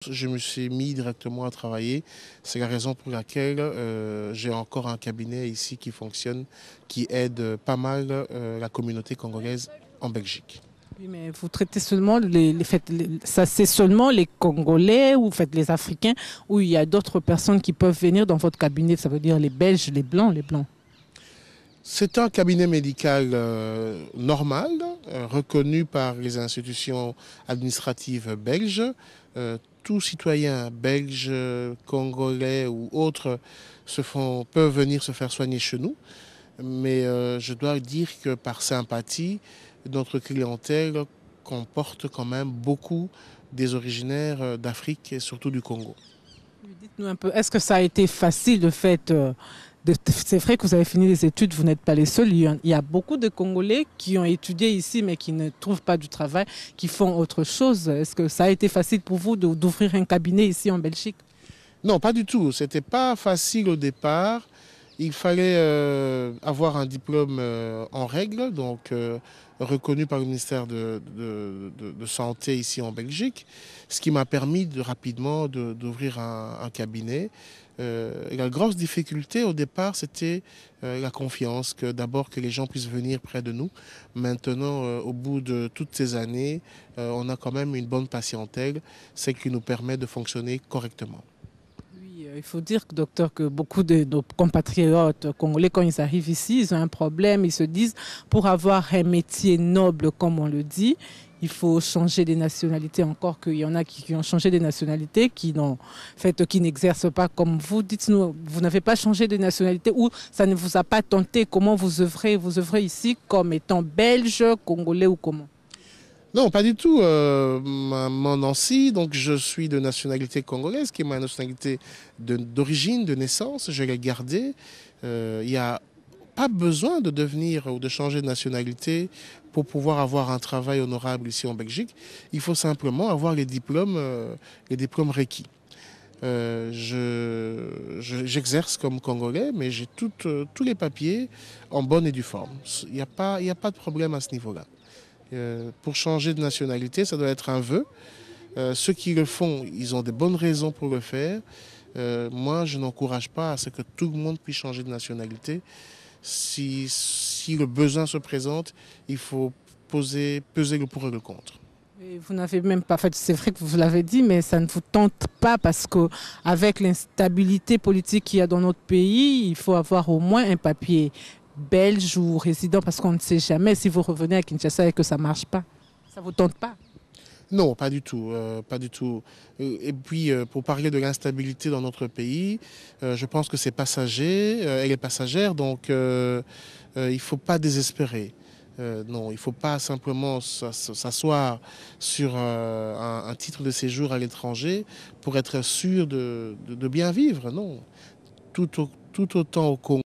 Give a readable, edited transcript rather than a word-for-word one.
Je me suis mis directement à travailler. C'est la raison pour laquelle j'ai encore un cabinet ici qui fonctionne, qui aide pas mal la communauté congolaise en Belgique. Oui, mais vous traitez seulement ça, c'est seulement les Congolais ou faites les Africains ou il y a d'autres personnes qui peuvent venir dans votre cabinet, ça veut dire les Belges, les Blancs, les Blancs. C'est un cabinet médical normal, reconnu par les institutions administratives belges. Tout citoyen belge, congolais ou autres peuvent venir se faire soigner chez nous. Mais je dois dire que par sympathie, notre clientèle comporte quand même beaucoup des originaires d'Afrique et surtout du Congo. Dites-nous un peu, est-ce que ça a été facile de fait c'est vrai que vous avez fini les études, vous n'êtes pas les seuls. Il y a beaucoup de Congolais qui ont étudié ici mais qui ne trouvent pas du travail, qui font autre chose. Est-ce que ça a été facile pour vous d'ouvrir un cabinet ici en Belgique? Non, pas du tout. C'était pas facile au départ. Il fallait avoir un diplôme en règle, donc reconnu par le ministère de Santé ici en Belgique, ce qui m'a permis rapidement d'ouvrir un cabinet. La grosse difficulté au départ, c'était la confiance, que d'abord que les gens puissent venir près de nous. Maintenant, au bout de toutes ces années, on a quand même une bonne patientèle, ce qui nous permet de fonctionner correctement. Oui, il faut dire, docteur, que beaucoup de nos compatriotes congolais, quand ils arrivent ici, ils ont un problème. Ils se disent, pour avoir un métier noble, comme on le dit, il faut changer des nationalités. Encore qu'il y en a qui ont changé des nationalités, qui n'exercent pas comme vous. Dites-nous, vous n'avez pas changé de nationalité ou ça ne vous a pas tenté? Comment vous œuvrez? Vous œuvrez ici comme étant belge, congolais ou comment? Non, pas du tout. Mon Nancy, donc je suis de nationalité congolaise, qui est ma nationalité d'origine, de naissance. Je l'ai gardée. Il n'y a pas besoin de devenir ou de changer de nationalité pour pouvoir avoir un travail honorable ici en Belgique. Il faut simplement avoir les diplômes requis. J'exerce comme Congolais, mais j'ai tous les papiers en bonne et due forme. Il y a pas de problème à ce niveau-là. Pour changer de nationalité, ça doit être un vœu. Ceux qui le font, ils ont de bonnes raisons pour le faire. Moi, je n'encourage pas à ce que tout le monde puisse changer de nationalité. Si le besoin se présente, il faut peser le pour et le contre. Et vous n'avez même pas fait, c'est vrai que vous l'avez dit, mais ça ne vous tente pas parce que avec l'instabilité politique qu'il y a dans notre pays, il faut avoir au moins un papier belge ou résident parce qu'on ne sait jamais si vous revenez à Kinshasa et que ça ne marche pas. Ça ne vous tente pas? Non, pas du tout, pas du tout. Et puis, pour parler de l'instabilité dans notre pays, je pense que c'est passager, elle est passagère, donc il ne faut pas désespérer. Non, il ne faut pas simplement s'asseoir sur un titre de séjour à l'étranger pour être sûr de bien vivre. Non, tout autant au Congo.